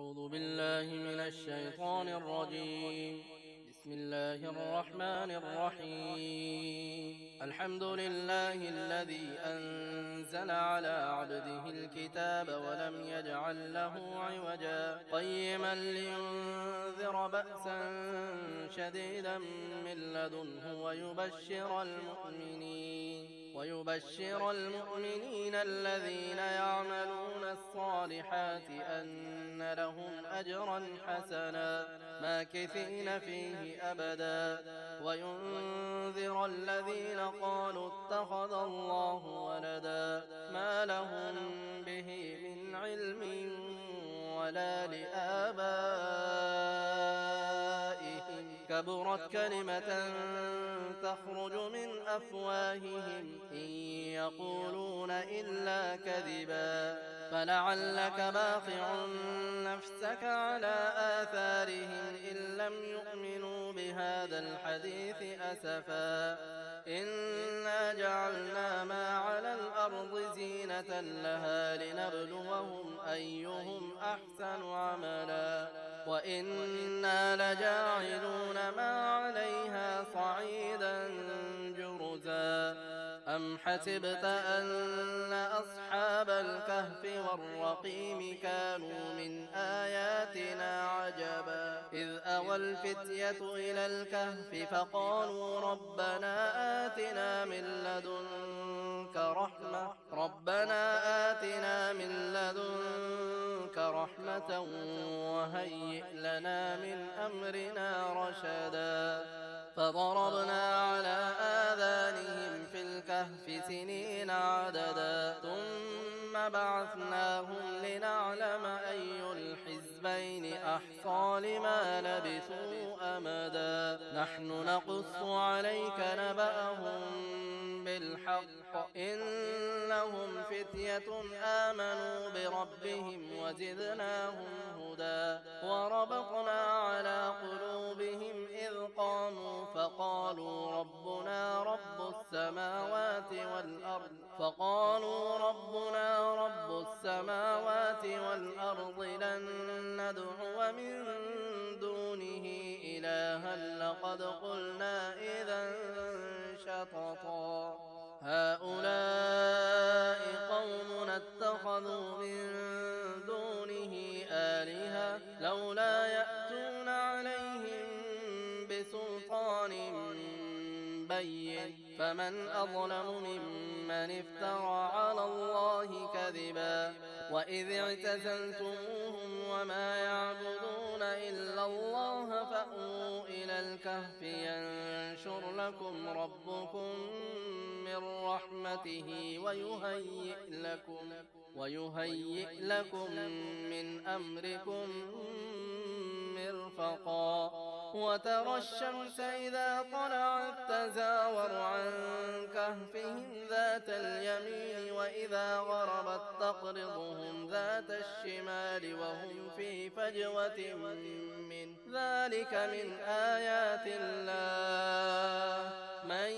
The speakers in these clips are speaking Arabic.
أعوذ بالله من الشيطان الرجيم. بسم الله الرحمن الرحيم. الحمد لله الذي أنزل على عبده الكتاب ولم يجعل له عوجا قيما لينذر بأسا شديدا من لدنه ويبشر المؤمنين الذين يعملون الصالحات أن لهم أجرا حسنا ماكثين فيه أبدا وينذر الذين قالوا اتخذ الله ولدا ما لهم به من علم ولا لآبائهم كبرت كلمة تخرج من أفواههم إن يقولون إلا كذبا فلعلك باخع نفسك على آثارهم إن لم يؤمنوا بهذا الحديث أسفا إنا جعلنا ما على الأرض زينة لها لنبلوهم أيهم أحسن عملا وإنا لجاعلون ما عليها صعيدا جرزا أم حسبت أن أصحاب الكهف والرقيم كانوا من آياتنا عجبا إذ أوى الفتية إلى الكهف فقالوا ربنا آتنا من لدنك رحمة وهيئ لنا من أمرنا رشدا فضربنا على آذانهم في الكهف سنين عددا ثم بعثناهم لنعلم أي الحزبين أحصى لما لبثوا أمدا نحن نقص عليك نبأهم بالحق إنهم فتية آمنوا بربهم وزدناهم هدى وربطنا على قلوبهم إذ قاموا فقالوا ربنا رب السماوات والأرض لن ندعو من دونه إلها لقد قلنا إذا شططا هؤلاء قوم اتخذوا من دونه آلهة لولا يأتون عليهم بسلطان بين فمن أظلم ممن افترى على الله كذبا وإذ اعتزلتموهم وما يعبدون إلا الله فأووا إلى الكهف ينشر لكم ربكم من رحمته ويهيئ لكم من أمركم مرفقا وترى الشمس إذا طلعت تزاور عن كهفهم ذات اليمين وإذا غربت تقرضهم ذات الشمال وهم في فجوة من ذلك من آيات الله من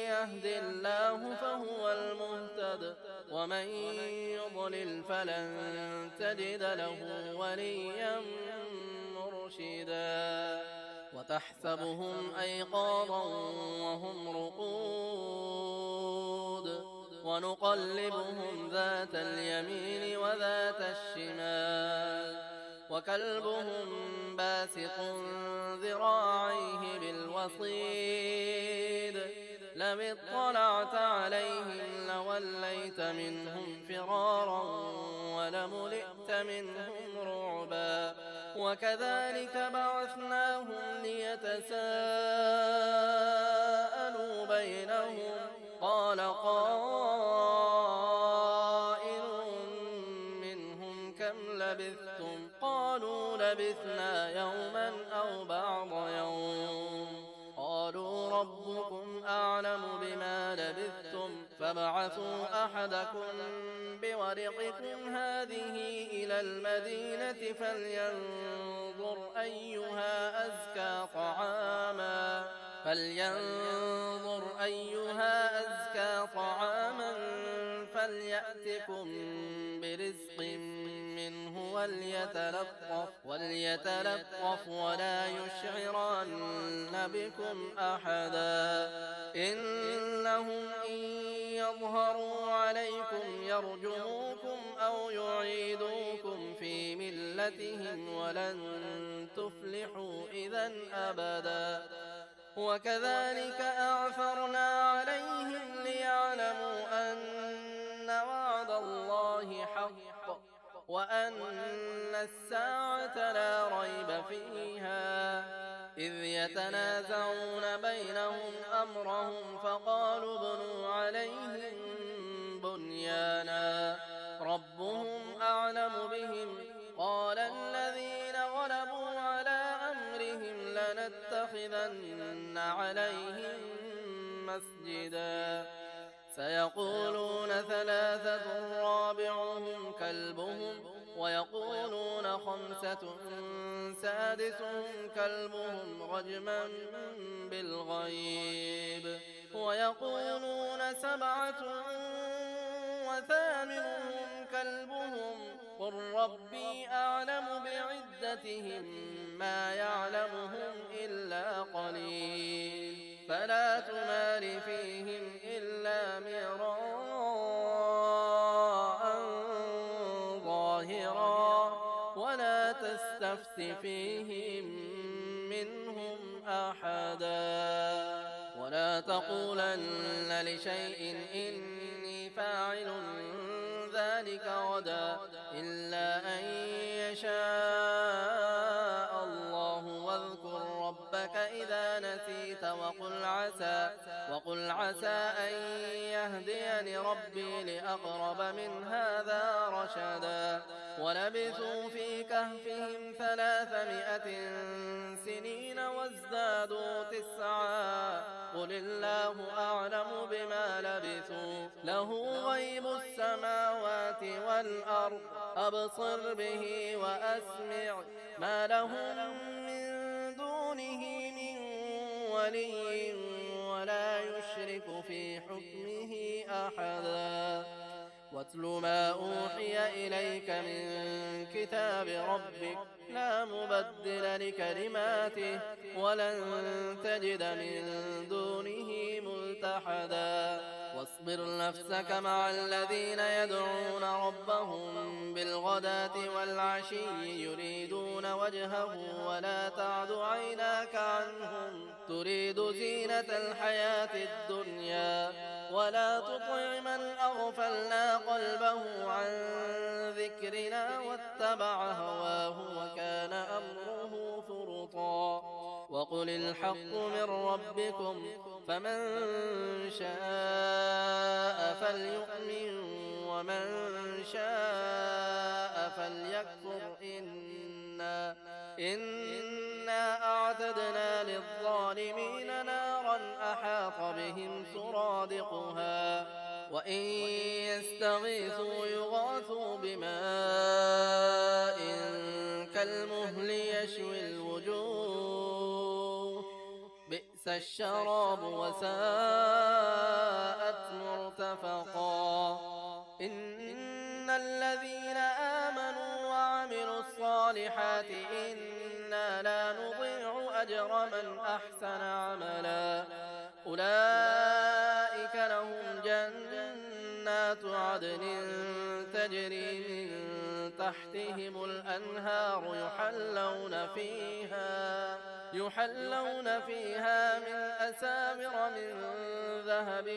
يهد الله فهو المهتد ومن يضلل فلن تجد له وليا مرشدا وتحسبهم أيقاظا وهم رقود ونقلبهم ذات اليمين وذات الشمال وكلبهم باسط ذراعيه بالوصيد لو اطلعت عليهم لوليت منهم فرارا ولملئت منهم رعبا وكذلك بعثناهم ليتساءلوا بينهم قال قائل منهم كم لبثتم قالوا لبثنا يوما أو بعض يوم قالوا ربكم أعلم بما لبثتم فابعثوا أحدكم بورقكم هذه إلى المدينة فلينظر أيها أزكى طعاما فليأتكم برزق منه وليتلطف ولا يشعرن بكم أحدا إنهم إن يظهروا عليكم يرجموكم أو يعيدوكم في ملتهم ولن تفلحوا إذا أبدا وكذلك أعثرنا عليهم ليعلموا أن وعد الله حق وأن الساعة لا ريب فيها إذ يتنازعون بينهم أمرهم فقالوا ابنوا عليهم بنيانا ربهم أعلم بهم قال الذين غلبوا على أمرهم لنتخذن عليهم مسجدا سيقولون ثلاثة رابعهم كلبهم ويقولون خمسة سادسهم كلبهم رجما بالغيب ويقولون سبعة وثامنهم كلبهم قل ربي أعلم بعدتهم ما يعلمهم إلا قليل فلا تمار فيهم إلا مراء ظاهرا ولا تستفت فيهم منهم أحدا ولا تقولن لشيء إني فاعل ذلك غدا إلا أن يشاء الله واذكر ربك إذا نسيت وقل عسى أن يهديني ربي لأقرب من هذا رشدا ولبثوا في كهفهم 300 سنين وازدادوا 9 قل الله أعلم بما لبثوا له غيب السماوات والأرض أبصر به وأسمع ما لهم من دونه من ولي ولا يشرك في حكمه أحدا واتل ما أوحي إليك من كتاب ربك لا مبدل لكلماته ولن تجد من دونه ملتحدا واصبر نفسك مع الذين يدعون ربهم بالغداة والعشي يريدون وجهه ولا تعد عيناك عنهم تريد زينة الحياة الدنيا ولا تطع من أغفلنا قلبه عن ذكرنا واتبع هواه وكان أمره فرطا وقل الحق من ربكم فمن شاء فليؤمن ومن شاء فليكفر إنا أعتدنا للظالمين نارا أحاط بهم سرادقها وإن يستغيثوا يغاثوا بماء كالمهل يشوي الوجوه بئس الشراب وساءت مرتفقا إن الذين آمنوا وعملوا الصالحات إنا لا نضيع أجر من أحسن عملا أولئك لهم جنات عدن تجري من تحتهم الأنهار يحلون فيها من أساور من ذهب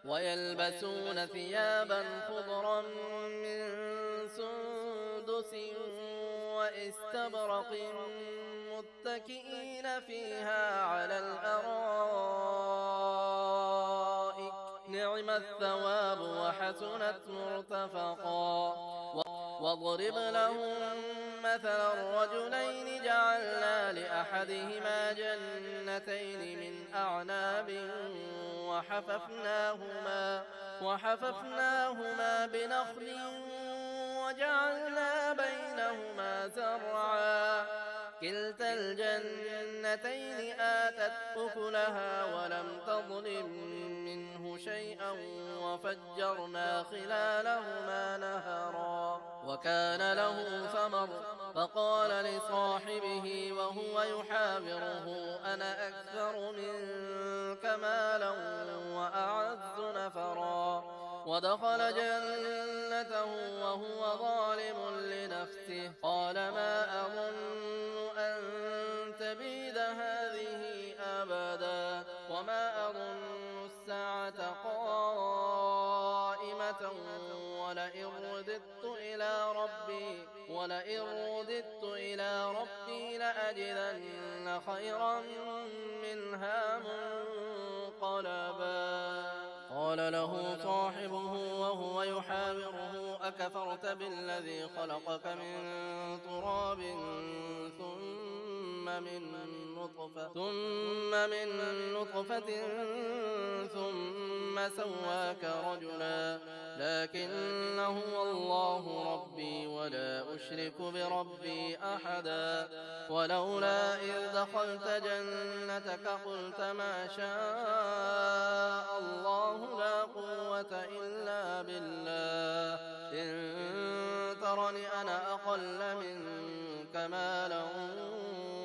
ويلبسون ثيابا خضرا من سندس واستبرق متكئين فيها على الأرائك نعم الثواب وحسنت مرتفقا واضرب لهم مثلا الرجلين جعلنا لأحدهما جنتين من أعناب وحففناهما بنخل وجعلنا بينهما زرعا كلتا الجنتين آتت أكلها ولم تظلم منه شيئا وفجرنا خلالهما نهرا وكان له ثمر فقال لصاحبه وهو يحاوره أنا أكثر منك مالا وأعز نفرا ودخل جنته وهو ظالم لنفسه قال ما أظن أن تبيد هذه أبدا وما أظن الساعة قائمة ولئن رددت إلى ربي لأجدن خيرا منها منقلبا قال له صاحبه وهو يحاوره أكفرت بالذي خلقك من تراب ثم من نطفة ثم سواك رجلا لكن هو الله ربي ولا أشرك بربي أحدا ولولا إذ دخلت جنتك قلت ما شاء الله لا قوة إلا بالله إن ترني أنا أقل منك مالا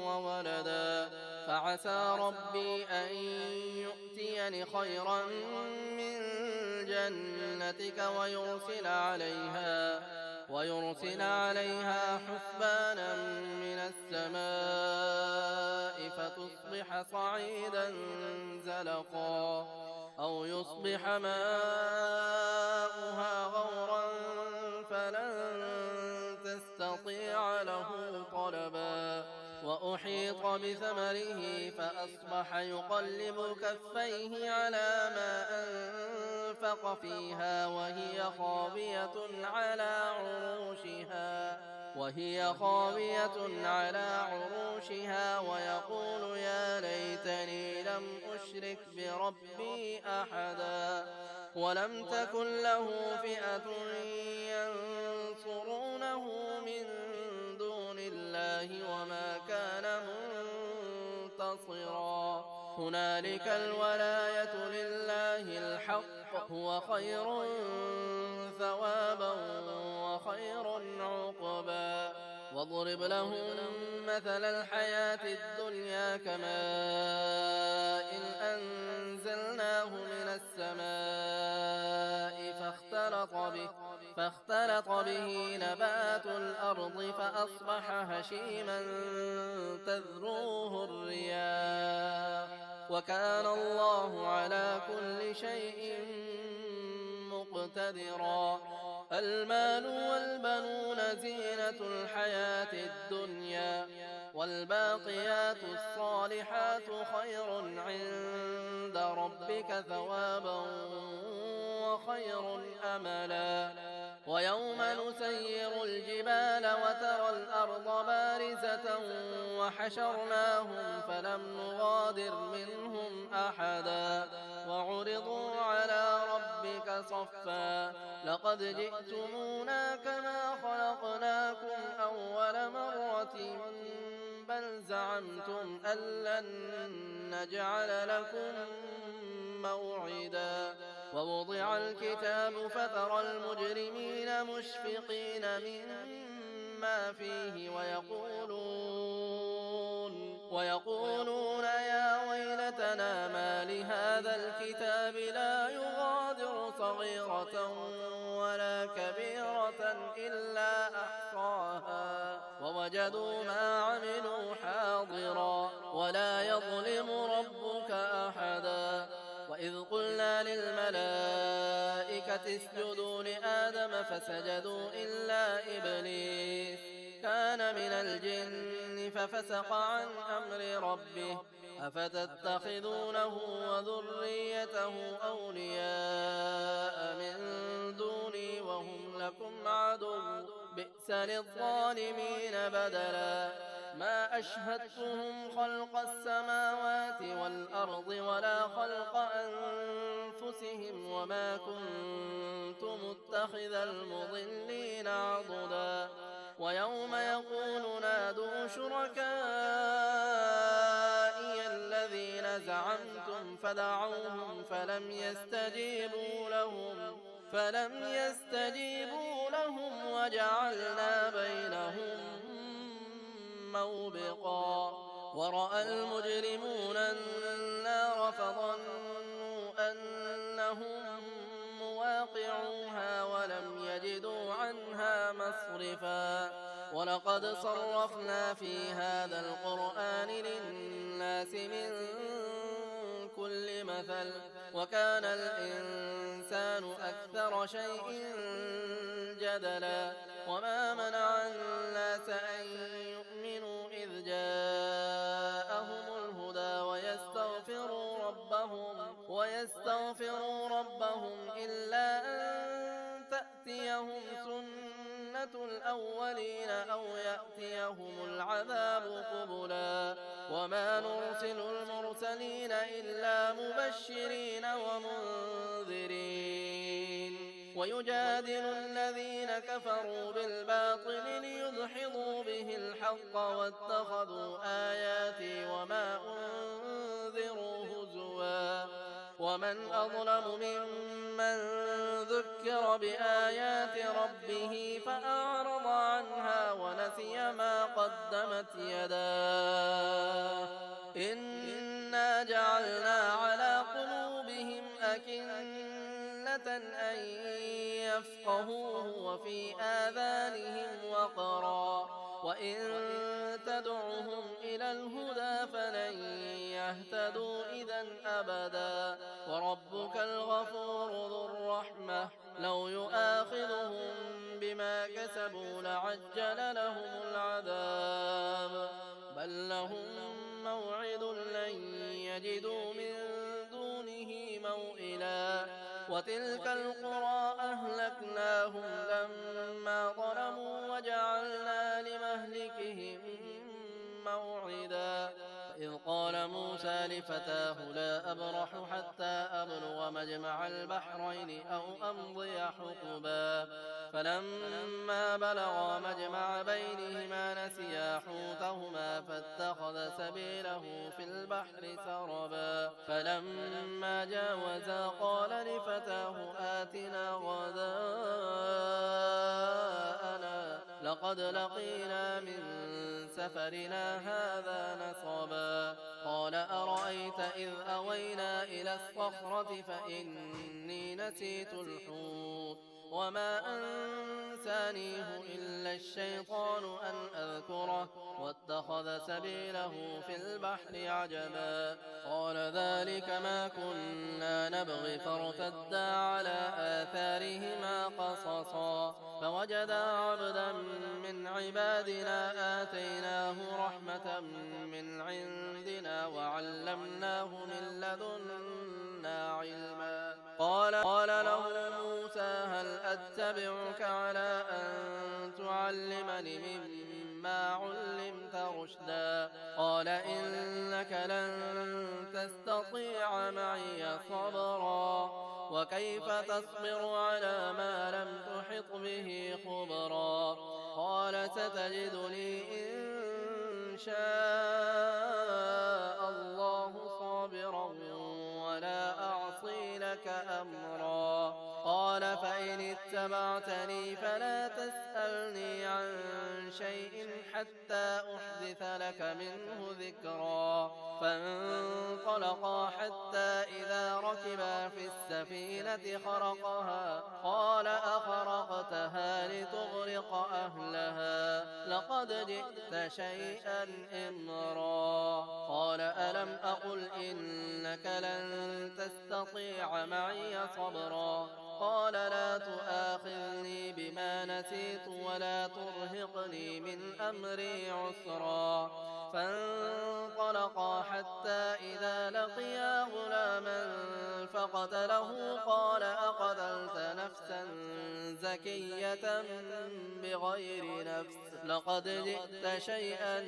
وولدا فعسى ربي أن يؤتيني خيرا من جنتك ويرسل عليها حسبانا من السماء فتصبح صعيدا زلقا أو يصبح ماؤها غورا فلن تستطيع له طلبا وأحيط بثمره فأصبح يقلب كفيه على ما أنفق فيها وهي خاوية على عروشها ويقول يا ليتني لم أشرك بربي أحدا ولم تكن له فئة ينصرونه من دون الله وما كان منتصرا هنالك الولاية لله الحق هو خير ثوابا وخير عقبا واضرب لهم مثل الحياة الدنيا كماء أنزلناه من السماء فاختلط به نبات الأرض فأصبح هشيما تذروه الرياح وكان الله على كل شيء مقتدرا المال والبنون زينة الحياة الدنيا والباقيات الصالحات خير عند ربك ثوابا وخير أملا ويوم نسير الجبال وترى الأرض بارزة وحشرناهم فلم نغادر منهم أحدا وعرضوا على ربك صفا لقد جئتمونا كما خلقناكم أول مرة بل زعمتم أن لن نجعل لكم موعدا ووضع الكتاب فترى المجرمين مشفقين مما فيه ويقولون يا ويلتنا ما لهذا الكتاب لا يغادر صغيرة ولا كبيرة إلا أحصاها ووجدوا ما عملوا حاضرا ولا يظلم ربك أحدا وإذ قلنا للملائكة اسجدوا لآدم فسجدوا إلا إبليس كان من الجن ففسق عن أمر ربه أفتتخذونه وذريته أولياء من دوني وهم لكم عدو بئس للظالمين بدلا ما أشهدتهم خلق السماوات والأرض ولا خلق أنفسهم وما كنت متخذ المضلين عضدا ويوم يقول نادوا شركائي الذين زعمتم فدعوهم فلم يستجيبوا لهم وجعلنا بينهم موبقا ورأى المجرمون النار فظنوا أنهم مواقعوها ولم يجدوا عنها مصرفا ولقد صرفنا في هذا القرآن للناس من كل مثل وكان الإنسان أكثر شيء جدلا وما منع الناس أن يؤمنوا إذ جاءهم الهدى ويستغفروا ربهم إلا أن تأتيهم سنة الأولين أو يأتيهم العذاب قبلا وما نرسل المرسلين إلا مبشرين ومنذرين ويجادل الذين كفروا بالباطل ليدحضوا به الحق واتخذوا آياتي وما أنذروا هزوا ومن أظلم ممن ذكر بآيات ربه فأعرض عنها ونسي ما قدمت يداه إنا جعلنا على قلوبهم أكنة أن يفقهوه وفي آذانهم وقرا وإن تدعهم إلى الهدى فلن يهتدوا إذا أبدا وربك الغفور ذو الرحمة لو يؤاخذهم بما كسبوا لعجل لهم العذاب بل لهم موعد لن يجدوا من دونه موئلا وتلك القرى أهلكناهم لما ظلموا وجعلنا لمهلكهم موعدا إذ قال موسى لفتاه لا أبرح حتى أبلغ مجمع البحرين أو أمضي حقبا فلما بلغا مجمع بينهما نسيا حوتهما فاتخذ سبيله في البحر سربا فلما جاوزا قال لفتاه آتنا غداءنا لقد لقينا من سفرنا هذا نصبا قال أرأيت إذ أوينا إلى الصخرة فإني نسيت الحوت وما أنسانيه إلا الشيطان أن أذكره واتخذ سبيله في البحر عجبا قال ذلك ما كنا نبغي فارتدا على آثارهما قصصا فوجدا عبدا من عبادنا آتيناه رحمة من عندنا وعلمناه من لدنا علما قال له موسى هل أتبعك على أن تعلمني مما علمت رشدا قال إنك لن تستطيع معي صبرا وكيف تصبر على ما لم تحط به خبرا قال ستجدني إن شاء الله صابرا ولا أعصي لك أمرا قال فإن اتبعتني فلا تسألني عن شيء حتى أحدث لك منه ذكرا فانطلقا حتى إذا ركبا في السفينة خرقها قال أخرقتها لتغرق أهلها لقد جئت شيئا إمرا قال ألم أقل إنك لن تستطيع معي صبرا قال لا تؤاخذني بما نسيت ولا ترهقني من أمري عسرا فانطلقا حتى إذا لقيا غلاما فقتله قال أقتلت نفسا زكية بغير نفس لقد جئت شيئا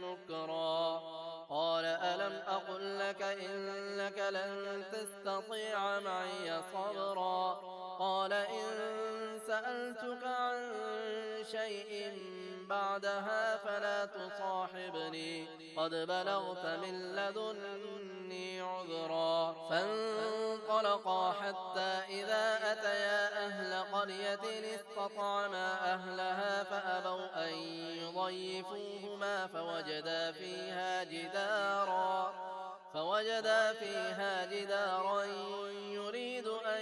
نكرا قال ألم أقل لك إنك لن تستطيع معي صبرا قال إن سألتك عن شيء بعدها فلا تصاحبني قد بلغت من لدني عذرا. فانطلقا حتى إذا أتيا أهل قرية استطعما أهلها فأبوا أن يضيفوهما فوجدا فيها جدارا يريد أن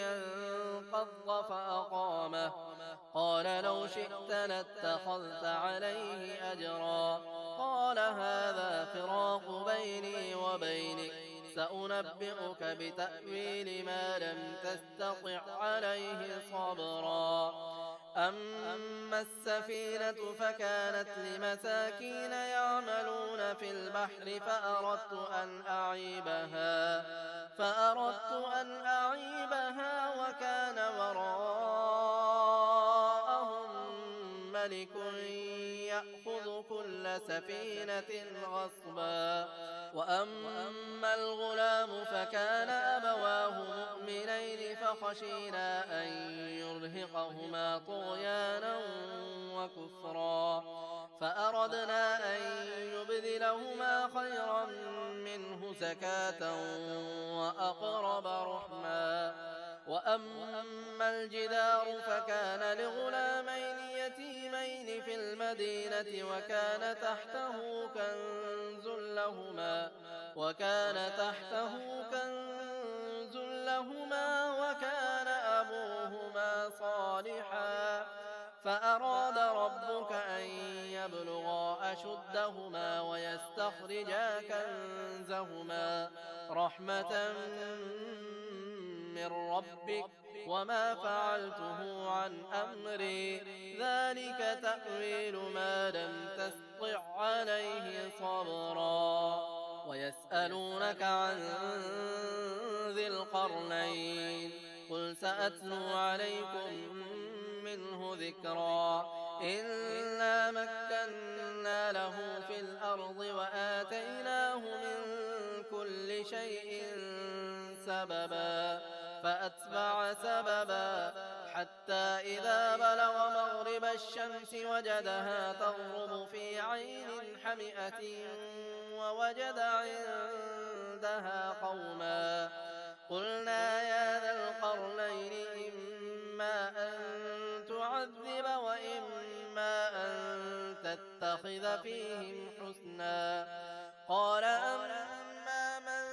ينقض فأقامه. قال لو شئت لاتخذت عليه أجرا. قال هذا فراق بيني وبينك سأنبئك بتأويل ما لم تستطع عليه صبرا. أما السفينة فكانت لمساكين يعملون في البحر فأردت أن أعيبها وكان وراءهم ملك يأخذ كل سفينة غصبا. وأما الغلام فكان أبواه مؤمنين فخشينا أن يرهقهما طغيانا وكفرا. فأردنا أن يبدلهما خيرا منه زكاة وأقرب رحما. وأما الجدار فكان لغلامين يتيمين في المدينة وكان تحته كنز لهما وكان أبوهما صالحا. فأراد ربك أن يبلغا أشدهما ويستخرجا كنزهما رحمة من ربك وما فعلته عن أمري ذلك تأويل ما لم تسطع عليه صبرا. ويسألونك عن ذي القرنين قل سأتلو عليكم منه ذكرا. إنا مكنا له في الأرض وآتيناه من كل شيء سببا فأتبع سببا حتى إذا بلغ مغرب الشمس وجدها تغرب في عين حمئة ووجد عندها قوما. قلنا يا ذا القرنين إما أن تعذب وإما أن تتخذ فيهم حسنا. قال أما من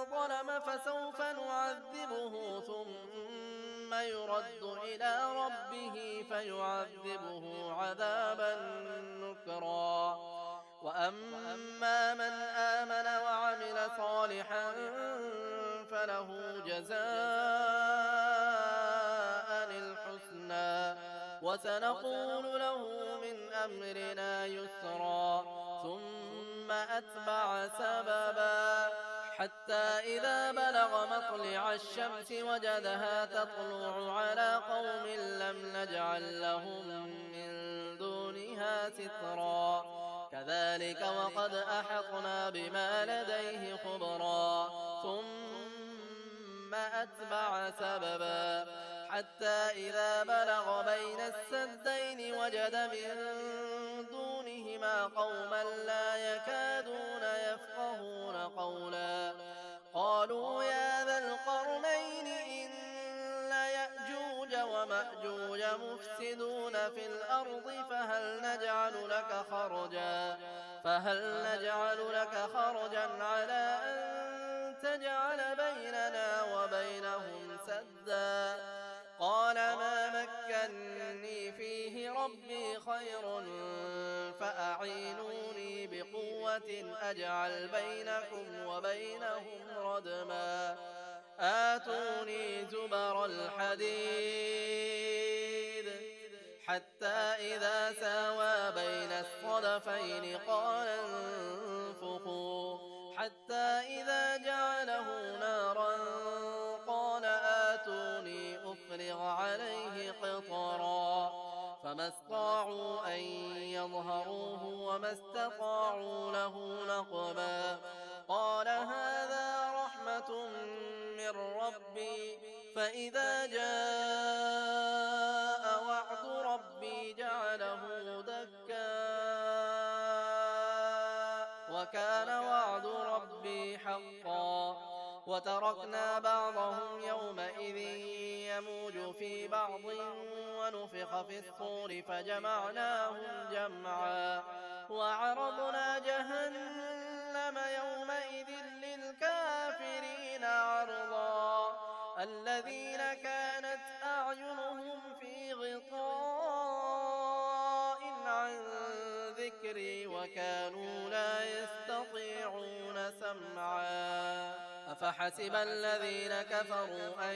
ظلم فسوف نعذبه ثم يرد إلى ربه فيعذبه عذابا نكرا. وأما من آمن وعمل صالحا فله جزاء الحسنى وسنقول له من أمرنا يسرا. ثم أتبع سببا حتى إذا بلغ مطلع الشمس وجدها تطلع على قوم لم نجعل لهم من دونها سترا. كذلك وقد أحطنا بما لديه خبرا. ثم أتبع سببا حتى إذا بلغ بين السدين وجد من دونهما قوما لا يكادون يفقهون قولا. قالوا يا ذا القرنين إن يأجوج ومأجوج مفسدون في الأرض فهل نجعل لك خرجا على أن تجعل بيننا وبينهم سدا. قال ما مكني فيه ربي خير فأعينوني بقوة أجعل بينكم وبينهم ردما. آتوني زبر الحديد حتى إذا ساوى بين الصدفين قال انفخوا حتى إذا جعله نارا قال آتوني أفرغ عليه قطرا. فما استطاعوا أن يظهروه وما استطاعوا له نقبا. قال هذا رحمة من ربي فإذا جاء وعد ربي جعله دكا وكان وعد ربي حقا وتركنا بعضهم يومئذ يموج في بعض ونفخ في الصور فجمعناهم جمعا وعرضنا جهنم يومئذ للكافرين عرضا الذين كانت أعينهم في غطاء عن ذكري وكانوا لا يستطيعون سمعا أفحسب الذين كفروا أن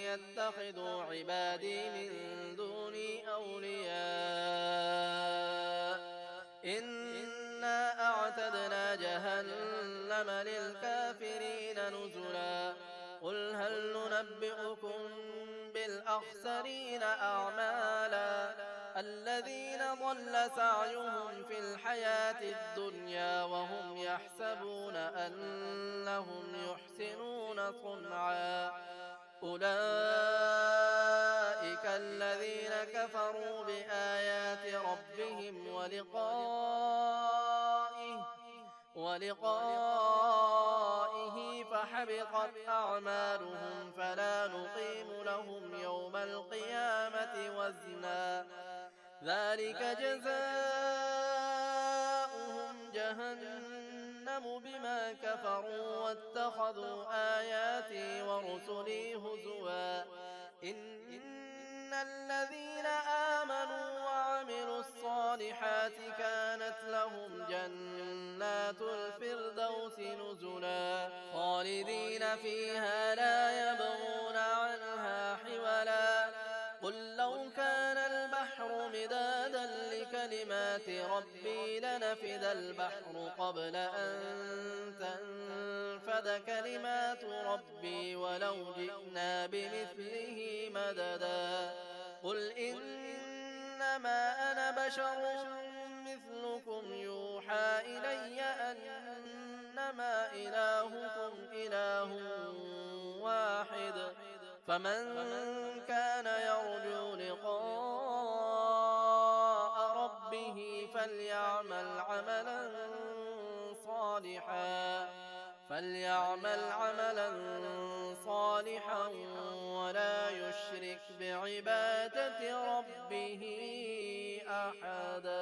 يتخذوا عبادي من دوني أولياء إنا أعتدنا جهنم للكافرين نزلا قل هل ننبئكم بالأخسرين أعمالا الذين ضل سعيهم في الحياة الدنيا وهم يحسبون أنهم يحسنون صنعا أولئك الذين كفروا بآيات ربهم ولقائه فحبطت أعمالهم فلا نقيم لهم يوم القيامة وزنا ذلك جزاؤهم جهنم بما كفروا واتخذوا آياتي ورسلي هزوا إن الذين آمنوا وعملوا الصالحات كانت لهم جنات الفردوس نزلا خالدين فيها لا يبغون عنها حولا قل لو كان البحر مدادا لكلمات ربي لنفد البحر قبل أن تنفد كلمات ربي ولو جئنا بمثله مددا قل إنما أنا بشر مثلكم يوحى إلي أنما إلهكم إله واحد فمن كان يرجو لقاء ربه فليعمل عملا صالحا ولا يشرك بعبادة ربه أحدا.